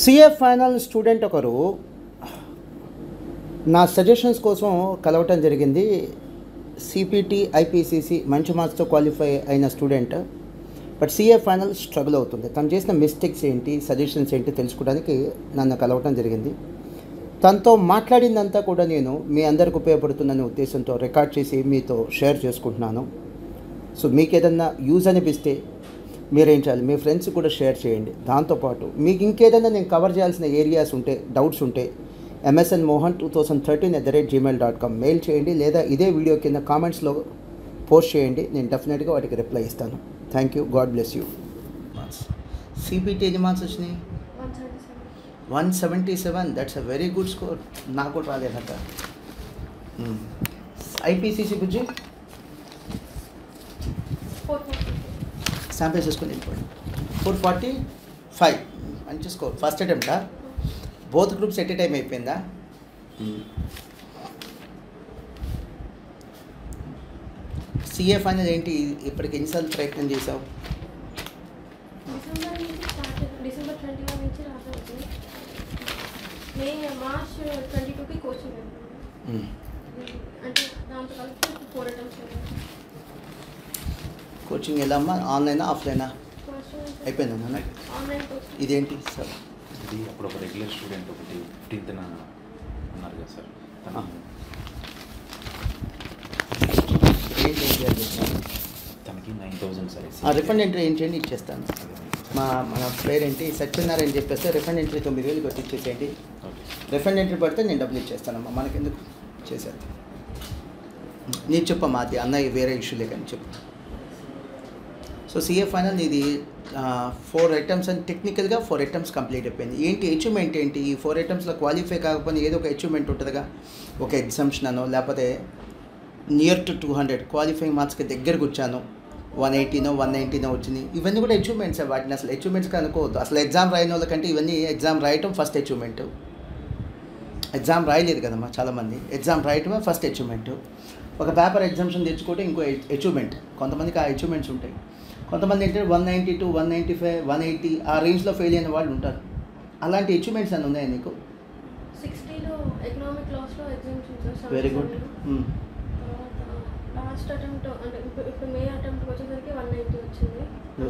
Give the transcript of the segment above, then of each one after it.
CA final student ఒకరు నా suggestions కోసం కలవటం జరిగింది. సిపిటి ఐపీసీసీ మంచి మార్క్స్తో క్వాలిఫై అయిన student, but CA final struggle అవుతుంది. తను చేసిన మిస్టేక్స్ ఏంటి, సజెషన్స్ ఏంటి తెలుసుకోవడానికి నన్ను కలవటం జరిగింది. తనతో మాట్లాడిందంతా కూడా నేను మీ అందరికి ఉపయోగపడుతుందనే ఉద్దేశంతో రికార్డ్ చేసి మీతో షేర్ చేసుకుంటున్నాను. సో మీకు ఏదన్నా యూజ్ అనిపిస్తే మీరేం చేయాలి, మీ ఫ్రెండ్స్ కూడా షేర్ చేయండి. దాంతోపాటు మీకు ఇంకేదైనా నేను కవర్ చేయాల్సిన ఏరియాస్ ఉంటే, డౌట్స్ ఉంటే msnmohan2013@gmail.com మెయిల్ చేయండి, లేదా ఇదే వీడియో కింద కామెంట్స్లో పోస్ట్ చేయండి. నేను డెఫినెట్గా వాటికి రిప్లై ఇస్తాను. Thank you, God bless you. CPT ఎన్ని మార్క్స్ వచ్చినాయి? 177. That's a very good score. నాకు కూడా రాలేదట. ఐపీసీసీ బుజ్జి శాంపిల్స్ చేసుకుని వెళ్ళిపోండి. 445 మంచి స్కోర్. ఫస్ట్ అటెంప్టా? Both groups at a time అయిపోయిందా? సిఏ ఫైనల్ ఏంటి, ఇప్పటికి ఎన్నిసార్లు ప్రయత్నం చేసావు? డిసెంబర్ 21 నుంచి రాసాను. మార్చ్ 22కి కోచింగ్ అంటే దాంతో కలిపి 4 అటెంప్ట్స్. కోచింగ్ ఎలా అమ్మా? ఆన్లైనా ఆఫ్లైనా? అయిపోయిందా? Online coaching. ఇదేంటి సార్? ఇది అప్పుడు ఒక రెగ్యులర్ స్టూడెంట్ ఒకటి 15th అన్నారు కదా సార్, తనకి 9,000 సార్. రిఫండ్ ఎంట్రీ ఏం చేయండి, ఇచ్చేస్తాను. మన పేరేంటి సత్యనారాయణ చెప్పేస్తే రిఫండ్ ఎంట్రీ 9,000 కొట్టి ఇచ్చేసేయండి. రిఫండ్ ఎంట్రీ పడితే నేను డబ్బులు ఇచ్చేస్తానమ్మా, మనకెందుకు చేసేది. నేను చెప్పమ్మా, అది అన్నయ్య వేరే ఇష్యూలే కానీ చెప్పు. సో సిఏ ఫైనల్ ఇది 4 అటెంప్ట్స్ అని టెక్నికల్గా 4 అటెంప్ట్స్ కంప్లీట్ అయిపోయింది. ఏంటి అచీవ్మెంట్ ఏంటి? ఈ 4 అటెంప్ట్స్లో క్వాలిఫై కాకపోతే ఏదో ఒక అచీవ్మెంట్ ఉంటుందిగా, ఒక ఎగ్జామ్షన్ అనో లేకపోతే నియర్ టు 200 క్వాలిఫైయింగ్ మార్క్స్కి దగ్గరకు వచ్చాను, 180నో 190నో వచ్చింది. ఇవన్నీ కూడా అచీవ్మెంట్స్. వాటిని అసలు అచీవ్మెంట్స్ అనుకోవద్దు. అసలు ఎగ్జామ్ రాయని వాళ్ళకంటే ఇవన్నీ ఎగ్జామ్ రాయటం ఫస్ట్ అచీవ్మెంట్. ఎగ్జామ్ రాయలేదు కదమ్మా చాలామంది, ఎగ్జామ్ రాయటమే ఫస్ట్ అచీవ్మెంట్. ఒక పేపర్ ఎగ్జామ్షన్ తెచ్చుకోవడం ఇంకో అచీవ్మెంట్. కొంతమందికి ఆ అచీవ్మెంట్స్ ఉంటాయి. కొంతమంది ఏంటంటే 192, 195, 180 ఆ రేంజ్లో ఫెయిల్ అయిన వాళ్ళు ఉంటారు. అలాంటి అచీవ్మెంట్స్ అని ఉన్నాయా నీకు? 60లో ఎకనామిక్ లాస్లో exams. Very good. Last attempt అంటే ఇప్పుడు మే అటెంప్ట్కి వచ్చేసరికి 190 వచ్చింది.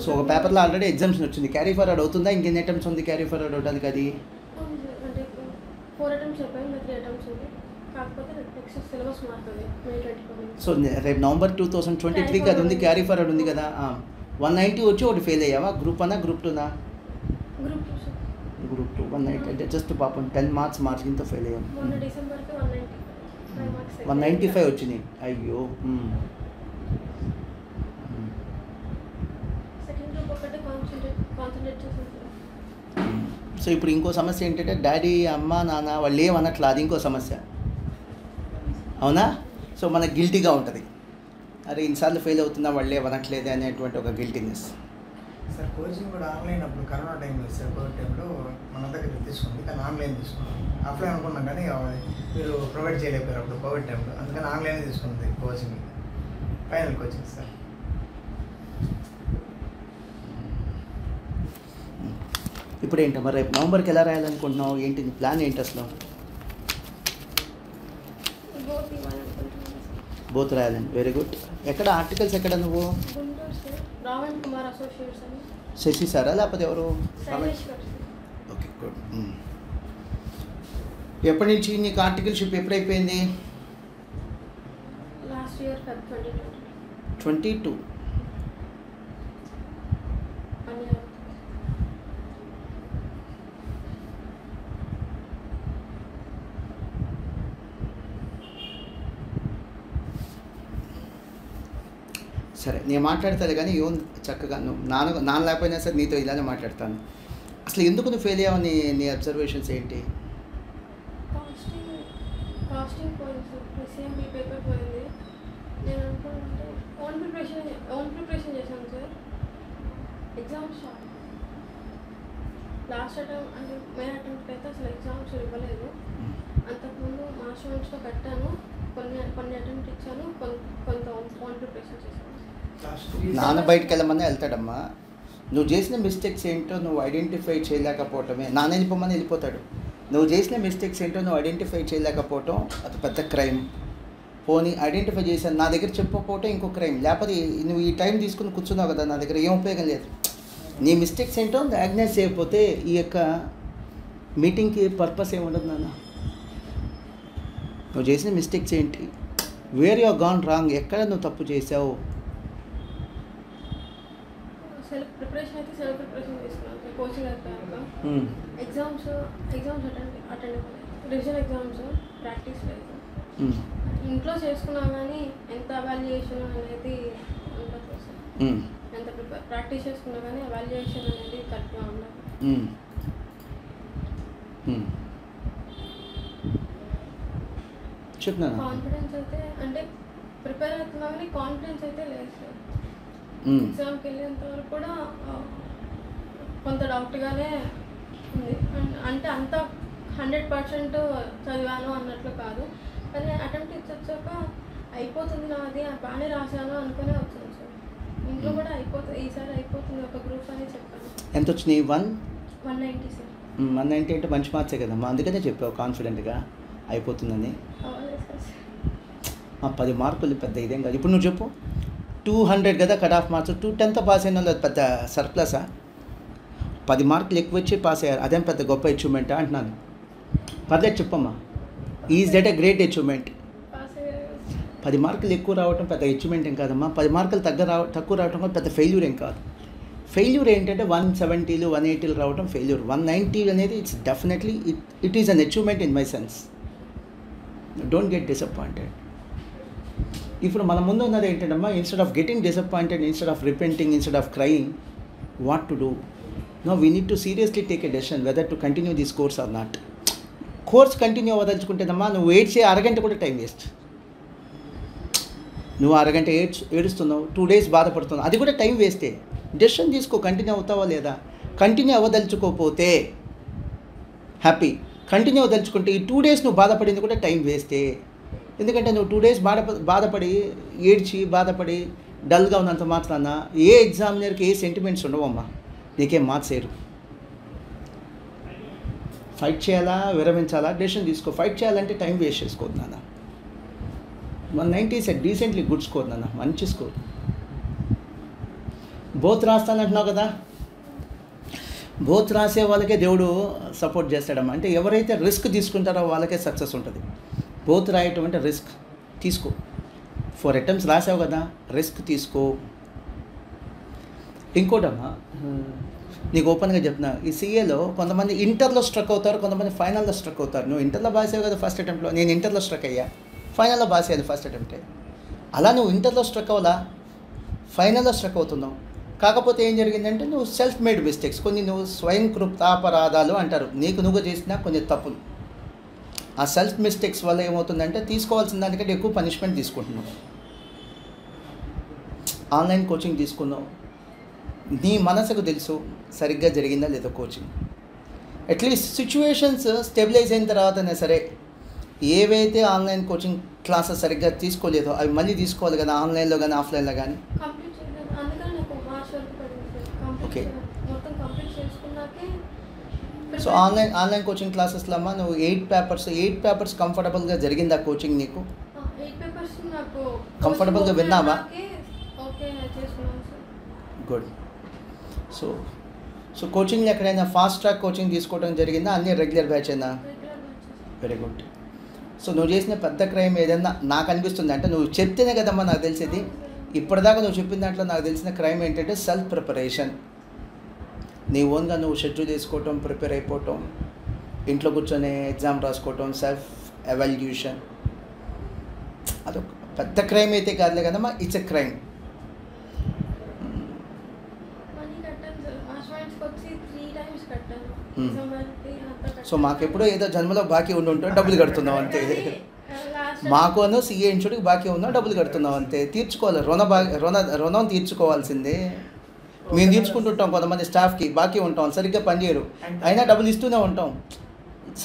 సో ఒక పేపర్లో ఆల్రెడీ ఎగ్జామ్షన్ వచ్చింది, క్యారీ ఫార్వర్డ్ అవుతుందా? ఇంకెన్ని అటెంప్ట్స్ ఉంది క్యారీ ఫార్వర్డ్ అవడానికి? అది అంటే 4 అటెంప్ట్స్ అయిపోయింది, ఇంకా 3 అటెంప్ట్స్ ఉంది. కాకపోతే నెక్స్ట్ సిలబస్ మారుతుంది మే 24. సో రేపు నవంబర్ 2023కి అది ఉంది, క్యారీ ఫార్వర్డ్ ఉంది కదా. 190 వచ్చి ఒకటి ఫెయిల్ అయ్యావా? Group 1 group 2నా? గ్రూప్ 2. 190 అంటే జస్ట్ పాపం 10 మార్క్స్ మార్జిన్తో ఫెయిల్ అయ్యాం. మొన్న డిసెంబర్కి 195 వచ్చినాయి. అయ్యో. సెకండ్ గ్రూప్ ఒకటి కాన్సన్ట్రేట్ చేసాను. సో ఇప్పుడు ఇంకో సమస్య ఏంటంటే డాడీ అమ్మ నాన్న వాళ్ళు ఏమనట్లా, అది ఇంకో సమస్య. అవునా? సో మనకు గిల్టీగా ఉంటుంది, అరే ఇన్నిసార్లు ఫెయిల్ అవుతున్నా వాళ్ళు ఏమనట్లేదే అనేటువంటి ఒక గిల్టీనెస్. సార్ కోచింగ్ కూడా ఆన్లైన్ అప్పుడు కరోనా టైంలో సార్, కోవిడ్ టైంలో మన దగ్గర తీసుకుంది, కానీ ఆన్లైన్ తీసుకున్నాం. ఆఫ్లైన్ అనుకున్నాం కానీ మీరు ప్రొవైడ్ చేయలేకపోయారు అప్పుడు కోవిడ్ టైంలో, అందుకని ఆన్లైన్ తీసుకుంది కోచింగ్, ఫైనల్ కోచింగ్ సార్. ఇప్పుడు ఏంటమ్మా రేపు నవంబర్కి ఎలా రాయాలనుకుంటున్నావు? ఏంటి నీ ప్లాన్ ఏంటి అసలు? బోత్ రాయాలని. Very good. ఎక్కడ ఆర్టికల్స్ ఎక్కడ నువ్వు? రావణ్ కుమార్ అసోసియేట్స్ అని. శశి సారా లేకపోతే ఎవరు? శైలేష్ గారు. Okay good. ఎప్పటి నుంచి నీకు ఆర్టికల్షిప్ ఎప్పుడైపోయింది? Last year Feb 2020. 22. సరే నేను మాట్లాడతాను కానీ చక్కగా నువ్వు నాన్న లేకపోయినా సరే నీతో ఇలానే మాట్లాడతాను. అసలు ఎందుకు నువ్వు ఫెయిల్ అయ్యావు? నీ అబ్జర్వేషన్స్ ఏంటి? కాస్టింగ్ పోయింది, ఎస్ఎంబి పేపర్ పోయింది. నేను అనుకుంటే ఓన్ ప్రిపరేషన్ చేశాను సార్. ఎగ్జామ్స్ లాస్ట్ అటెంప్ట్ అంటే మే అటెంప్ట్ అయితే అసలు ఎగ్జామ్స్ ఇవ్వలేదు. అంతకుముందు మార్చ్ నుంచితో కట్టాను, కొన్ని అటెంప్ట్ ఇచ్చాను, కొంత ఓన్ ప్రిపరేషన్ చేశాను. నాన్న బయటకు వెళ్ళమన్నా వెళ్తాడమ్మా, నువ్వు చేసిన మిస్టేక్స్ ఏంటో నువ్వు ఐడెంటిఫై చేయలేకపోవటమే. నాన్న వెళ్ళిపోమని వెళ్ళిపోతాడు. నువ్వు చేసిన మిస్టేక్స్ ఏంటో నువ్వు ఐడెంటిఫై చేయలేకపోవటం అది పెద్ద క్రైమ్. పోనీ ఐడెంటిఫై చేశాను నా దగ్గర చెప్పకపోవటం ఇంకో క్రైమ్. లేకపోతే నువ్వు ఈ టైం తీసుకుని కూర్చున్నావు కదా, నా దగ్గర ఏం ఉపయోగం లేదు. నీ మిస్టేక్స్ ఏంటో డయాగ్నైజ్ చేయకపోతే ఈ యొక్క మీటింగ్కి పర్పస్ ఏముండదు నాన్న. నువ్వు చేసిన మిస్టేక్స్ ఏంటి, వేర్ యు గాన్ రాంగ్, ఎక్కడ నువ్వు తప్పు చేసావు. సెల్ఫ్ ప్రిపరేషన్ అయితే సెల్ఫ్ ప్రిపరేషన్ తీసుకున్నాను సార్. కోచింగ్ అయిపోయాక exams attend revision exams practice లేదు. ఇంట్లో చేసుకున్నా కానీ ఎంత అవాల్యుయేషన్ అనేది ఉండదు సార్. ఎంత ప్రాక్టీస్ చేసుకున్నా కానీ అవాల్యుయేషన్ అనేది కరెక్ట్గా ఉండదు. చెప్తున్నా కాన్ఫిడెన్స్ అయితే అంటే ప్రిపేర్ అవుతున్నా కానీ కాన్ఫిడెన్స్ అయితే లేదు సార్. ఎగ్జామ్కి వెళ్ళేంత వరకు కూడా కొంత డౌట్గానే ఉంది. అంటే అంత 100% చదివాను అన్నట్లు కాదు, కానీ అటెంప్ట్ ఇచ్చొచ్చాక అయిపోతుంది నాది, బాగానే రాశాను అనుకునే వచ్చింది సార్. ఇంట్లో కూడా అయిపోతుంది, ఈసారి అయిపోతుంది ఒక గ్రూప్ అని చెప్పాను. ఎంత వచ్చినాయి? 190 సార్. 190 అంటే మంచి మార్క్సే కదమ్మా, అందుకనే చెప్పావు కాన్ఫిడెంట్గా అయిపోతుందని. అవ్వలేదు సార్. 10 మార్కులు పెద్ద ఇదేం కాదు. ఇప్పుడు నువ్వు చెప్పు 200 కదా కట్ ఆఫ్ మార్క్స్, 210తో పాస్ అయిన వాళ్ళు పెద్ద సర్ప్లసా? 10 మార్కులు ఎక్కువ వచ్చి పాస్ అయ్యారు, అదేం పెద్ద గొప్ప అచీవ్మెంటా అంటున్నాను. పర్లేదు చెప్పమ్మా, is that a great achievement? 10 మార్కులు ఎక్కువ రావటం పెద్ద అచీవ్మెంట్ ఏం కాదమ్మా. 10 మార్కులు తక్కువ రావటం కూడా పెద్ద ఫెయిల్యూర్ ఏం కాదు. ఫెయిల్యూర్ ఏంటంటే 170లు 180లు రావటం ఫెయిల్యూర్. 190 అనేది it's definitely it is an achievement in my sense. Don't get disappointed. ఇప్పుడు మన ముందు ఉన్నది ఏంటంటమ్మా, instead of getting disappointed, instead of repenting, instead of crying, what to do? No, we need to seriously take a decision whether to continue this course or not. Course continue అవ్వదలుచుకుంటేనమ్మా నువ్వు ఏడ్చే అరగంట కూడా టైం వేస్ట్. నువ్వు అరగంట ఏడుస్తున్నావు, 2 days బాధపడుతున్నావు, అది కూడా టైం వేస్టే. డెసిషన్ తీసుకో, కంటిన్యూ అవుతావా లేదా. కంటిన్యూ అవ్వదలుచుకోకపోతే హ్యాపీ, కంటిన్యూ అవ్వదలుచుకుంటే ఈ 2 days నువ్వు బాధపడింది కూడా టైం వేస్టే. ఎందుకంటే నువ్వు 2 days బాధపడి ఏడ్చి బాధపడి డల్గా ఉన్నంత మాత్రాన ఏ ఎగ్జామినర్కి ఏ సెంటిమెంట్స్ ఉండవమ్మా, నీకేం మార్క్స్ వేయరు. ఫైట్ చేయాలా విరమించాలా డెసిషన్ తీసుకో. ఫైట్ చేయాలంటే టైం వేస్ట్ చేసుకోవద్దు నాన్న. 190 is a decently good score నాన్న, మంచి స్కోర్. బోత్ రాస్తానంటున్నావు కదా, బోత్ రాసే వాళ్ళకే దేవుడు సపోర్ట్ చేస్తాడమ్మా. అంటే ఎవరైతే రిస్క్ తీసుకుంటారో వాళ్ళకే సక్సెస్ ఉంటుంది. బోత్ రాయటం అంటే రిస్క్ తీసుకో. 4 attempts రాసావు కదా, రిస్క్ తీసుకో. ఇంకోటమ్మా, నీకు ఓపెన్గా చెప్తున్నా, ఈ సీఏలో కొంతమంది ఇంటర్లో స్ట్రక్ అవుతారు, కొంతమంది ఫైనల్లో స్ట్రక్ అవుతారు. నువ్వు ఇంటర్లో బాసావు కదా ఫస్ట్ అటెంప్ట్లో, నేను ఇంటర్లో స్ట్రక్ అయ్యా, ఫైనల్లో బాస్ అయ్యాను ఫస్ట్ అటెంప్టే. అలా నువ్వు ఇంటర్లో స్ట్రక్ అవ్వాలా, ఫైనల్లో స్ట్రక్ అవుతున్నావు. కాకపోతే ఏం జరిగిందంటే నువ్వు సెల్ఫ్ మేడ్ మిస్టేక్స్, కొన్ని నువ్వు స్వయంకృతాపరాధాలు అంటారు, నీకు నువ్వు చేసిన కొన్ని తప్పులు. ఆ సెల్ఫ్ మిస్టేక్స్ వల్ల ఏమవుతుందంటే తీసుకోవాల్సిన దానికంటే ఎక్కువ పనిష్మెంట్ తీసుకుంటున్నావు. ఆన్లైన్ కోచింగ్ తీసుకున్నావు, నీ మనసుకు తెలుసు సరిగ్గా జరిగిందా లేదో కోచింగ్. అట్లీస్ట్ సిచ్యువేషన్స్ స్టెబిలైజ్ అయిన తర్వాతనే సరే, ఏవైతే ఆన్లైన్ కోచింగ్ క్లాసెస్ సరిగ్గా తీసుకోలేదో అవి మళ్ళీ తీసుకోవాలి కదా, ఆన్లైన్లో కానీ ఆఫ్లైన్లో కానీ. ఓకే, సో ఆన్లైన్ కోచింగ్ క్లాసెస్లో అమ్మా నువ్వు 8 పేపర్స్ కంఫర్టబుల్గా జరిగిందా కోచింగ్ నీకు? కంఫర్టబుల్గా విన్నావా? గుడ్. సో కోచింగ్లో ఎక్కడైనా ఫాస్ట్ ట్రాక్ కోచింగ్ తీసుకోవడం జరిగిందా, అన్నీ రెగ్యులర్ బ్యాచ్ అయినా? Very good. సో నువ్వు చేసిన పెద్ద క్రైమ్ ఏదైనా నాకు అనిపిస్తుంది అంటే, నువ్వు చెప్తేనే కదమ్మా నాకు తెలిసేది. ఇప్పటిదాకా నువ్వు చెప్పిన దాంట్లో నాకు తెలిసిన క్రైమ్ ఏంటంటే సెల్ఫ్ ప్రిపరేషన్. నీ ఓన్గా నువ్వు షెడ్యూల్ చేసుకోవటం, ప్రిపేర్ అయిపోవటం, ఇంట్లో కూర్చొని ఎగ్జామ్ రాసుకోవటం, సెల్ఫ్ ఎవాల్యుయేషన్. అదొక పెద్ద క్రైమ్ అయితే కాదులే కదమ్మా, ఇట్స్ ఎ క్రైమ్. సో మాకెప్పుడో ఏదో జన్మలో బాకీ ఉండి డబ్బులు కడుతున్నావు అంతే. మాకు అన్న సీఏ ఇన్స్టిట్యూట్కి బాకీ ఉన్నా డబ్బులు కడుతున్నావు అంతే. తీర్చుకోవాలి, రుణం తీర్చుకోవాల్సిందే. మేము తీర్చుకుంటుంటాం, కొంతమంది స్టాఫ్కి బాకీ ఉంటాం, సరిగ్గా పనిచేయరు అయినా డబ్బులు ఇస్తూనే ఉంటాం.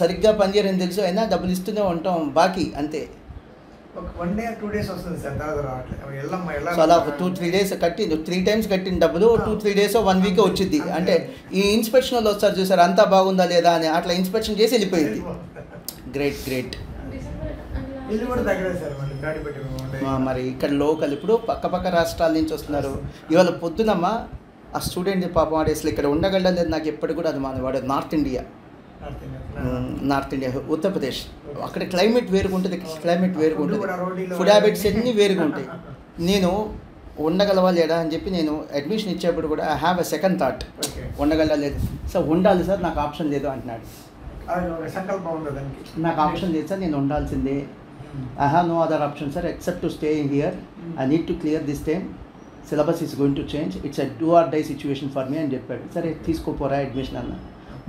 సరిగ్గా పనిచేయరని తెలుసు అయినా డబ్బులు ఇస్తూనే ఉంటాం, బాకీ అంతే. ఒక 1 day 2 days వస్తుంది సార్, తర్వాత రావట్లేదు. వెళ్ళమ్మా సో అలా 2-3 days కట్టి 3 times కట్టిన డబ్బులు 2-3 days 1 week వచ్చింది. అంటే ఈ ఇన్స్పెక్షన్ వాళ్ళు వస్తారు చూసారు అంతా బాగుందా లేదా అని, అట్లా ఇన్స్పెక్షన్ చేసి వెళ్ళిపోయింది. Great great. ఇల్లు కూడా తగ్గలేదు సార్, మళ్ళీ గాడి పెట్టి మరి ఇక్కడ లోకల్ ఇప్పుడు పక్క రాష్ట్రాల నుంచి వస్తున్నారు. ఇవాళ పొద్దునమ్మా ఆ స్టూడెంట్ పాపం వాడు అసలు ఇక్కడ ఉండగలడం లేదు నాకు ఎప్పటికి కూడా అది వాడు నార్త్ ఇండియా ఉత్తరప్రదేశ్. అక్కడ క్లైమేట్ వేరుగా ఉంటుంది, క్లైమేట్ వేరుగా ఉంటుంది, ఫుడ్ హ్యాబిట్స్ అన్నీ వేరుగా ఉంటాయి. నేను ఉండగలవా లేదా అని చెప్పి నేను అడ్మిషన్ ఇచ్చేప్పుడు కూడా I have a second thought, ఉండగలలేదు సార్, ఉండాలి సార్, నాకు ఆప్షన్ లేదు అంటున్నాడు. నాకు ఆప్షన్ లేదు సార్, నేను ఉండాల్సిందే. I have no other option sir except to staying here. I need to clear this time, syllabus is going to change, it's a do or die situation for me అని చెప్పాడు. సరే తీసుకోపోరా admission అన్న.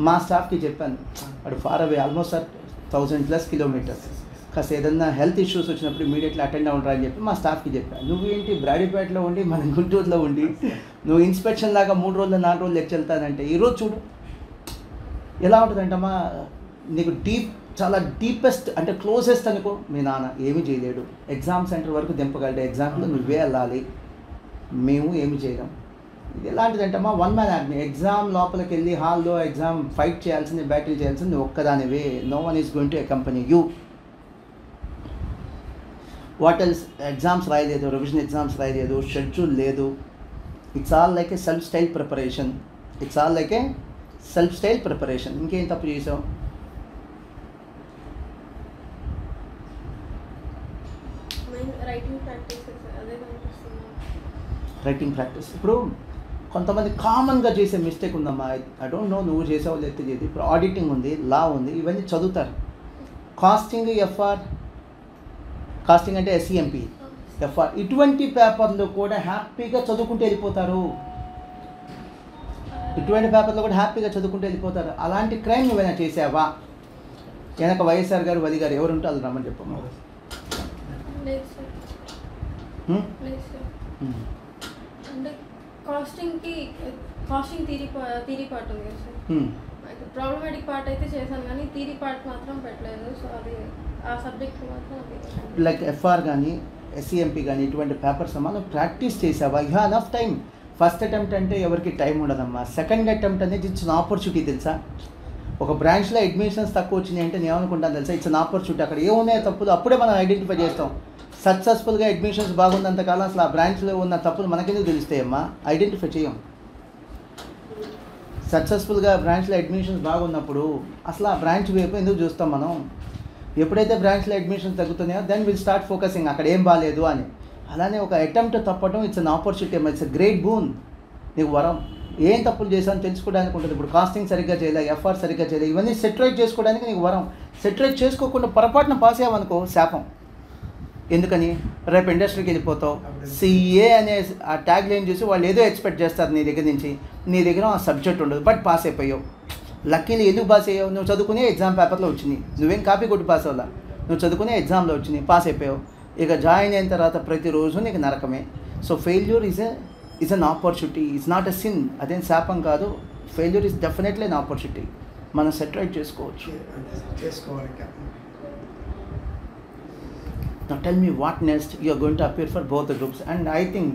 మా స్టాఫ్కి చెప్పాను, వాడు far away almost sir 1000+ kilometers, కాస్త ఏదన్నా హెల్త్ ఇష్యూస్ వచ్చినప్పుడు ఇమీడియట్లీ అటెండ్ అవ్వరా అని చెప్పి మా స్టాఫ్కి చెప్పాను. నువ్వేంటి బ్రాడీపేటలో ఉండి మన గుంటూరులో ఉండి నువ్వు ఇన్స్పెక్షన్ లాగా 3 రోజులు 4 రోజులు లెక్చర్ వెళ్తానంటే ఈరోజు చూడు ఎలా ఉంటుందంటమ్మా. నీకు చాలా డీపెస్ట్ అంటే క్లోజెస్ట్ అనుకో మీ నాన్న ఏమీ చేయలేడు, ఎగ్జామ్ సెంటర్ వరకు దింపగలడు, ఎగ్జామ్లో నువ్వే వెళ్ళాలి, మేము ఏమి చేయలేం. ఇది ఎలాంటిదంటమ్మా 1 man army. ఎగ్జామ్ లోపలికి వెళ్ళి హాల్లో ఎగ్జామ్ ఫైట్ చేయాల్సింది, బ్యాటిల్ చేయాల్సింది ఒక్కదానివే. No one is going to accompany you. What else? Exams రాయలేదు, రివిజన్ ఎగ్జామ్స్ రాయలేదు, షెడ్యూల్ లేదు. It's all like a self style preparation. It's all like a self style preparation. ఇంకేం తప్పు చేసావు? Writing practice. ఇప్పుడు కొంతమంది కామన్గా చేసే మిస్టేక్ ఉందమ్మా, ఐ డోంట్ నో నువ్వు చేసావు లేకపోతే చేయదు. ఇప్పుడు ఆడిటింగ్ ఉంది, లా ఉంది, ఇవన్నీ చదువుతారు. కాస్టింగ్ ఎఫ్ఆర్, కాస్టింగ్ అంటే SCMP, ఎఫ్ఆర్, ఇటువంటి పేపర్లు కూడా హ్యాపీగా చదువుకుంటూ వెళ్ళిపోతారు. ఇటువంటి పేపర్లో కూడా హ్యాపీగా చదువుకుంటూ వెళ్ళిపోతారు. అలాంటి క్రైమ్ నువ్వైనా చేసావా? వెనక వైఎస్ఆర్ గారు, వది గారు ఎవరు ఉంటే వాళ్ళు రమ్మని చెప్పమ్మా. అంటే కాస్టింగ్ థియరీ పార్ట్ ఉంది కదా సార్, ప్రాబ్లమాటిక్ పార్ట్ అయితే చేశాను కానీ థియరీ పార్ట్ మాత్రం పెట్టలేదు. సో అది ఆ సబ్జెక్ట్ మాత్రం లైక్ ఎఫ్ఆర్ కానీ SCMP కానీ ఇటువంటి పేపర్స్ అమ్మా నువ్వు ప్రాక్టీస్ చేసావా? You have enough time. First attempt అంటే ఎవరికి టైం ఉండదమ్మా. సెకండ్ అటెంప్ట్ అనేది ఇట్స్ అన్ ఆపర్చునిటీ తెలుసా. ఒక బ్రాంచ్లో అడ్మిషన్స్ తక్కువ వచ్చినాయి అంటే నేను ఏమనుకుంటాను తెలుసా, ఇట్స్ అన్ ఆపర్చునిటీ. అక్కడ ఏమున్నాయో తప్పులు అప్పుడే మనం ఐడెంటిఫై చేస్తాం. సక్సెస్ఫుల్గా అడ్మిషన్స్ బాగున్నంతకాలం అసలు ఆ బ్రాంచ్లో ఉన్న తప్పులు మనకెందుకు తెలుస్తాయమ్మా? ఐడెంటిఫై చేయం. సక్సెస్ఫుల్గా బ్రాంచ్లో అడ్మిషన్స్ బాగున్నప్పుడు అసలు ఆ బ్రాంచ్ వైపు ఎందుకు చూస్తాం మనం? ఎప్పుడైతే బ్రాంచ్లో అడ్మిషన్స్ తగ్గుతున్నాయో దెన్ విల్ స్టార్ట్ ఫోకసింగ్ అక్కడ ఏం బాగాలేదు అని. అలానే ఒక అటెంప్ట్ తప్పడం it's an opportunity, it's a great boon. నీకు వరం. ఏం తప్పులు చేశాను తెలుసుకోవడానికి ఉంటుంది. ఇప్పుడు కాస్టింగ్ సరిగ్గా చేయలే, ఎఫ్ఆర్ సరిగ్గా చేయలే, ఇవన్నీ సెటరేట్ చేసుకోవడానికి నీకు వరం. సెటరేట్ చేసుకోకుండా పొరపాటున పాస్ అయ్యామనుకో శాపం. ఎందుకని? రేపు ఇండస్ట్రీకి వెళ్ళిపోతావు. CA అనే ఆ ట్యాగ్ లైన్ చూసి వాళ్ళు ఏదో ఎక్స్పెక్ట్ చేస్తారు నీ దగ్గర నుంచి. నీ దగ్గర ఆ సబ్జెక్ట్ ఉండదు, బట్ పాస్ అయిపోయావు. లక్కీలు ఎందుకు పాస్ అయ్యావు? నువ్వు చదువుకునే ఎగ్జామ్ పేపర్లో వచ్చినాయి, నువ్వేం కాపీ కొట్టి పాస్ అవ్వాలా, నువ్వు చదువుకునే ఎగ్జామ్లో వచ్చినాయి, పాస్ అయిపోయావు. ఇక జాయిన్ అయిన తర్వాత ప్రతిరోజు నీకు నరకమే. So failure is an opportunity, is not a sin. అదేం శాపం కాదు. Failure is definitely an opportunity. మనం సెటరేట్ చేసుకోవచ్చు. Now tell me what next you are going to appear for both the groups, and I think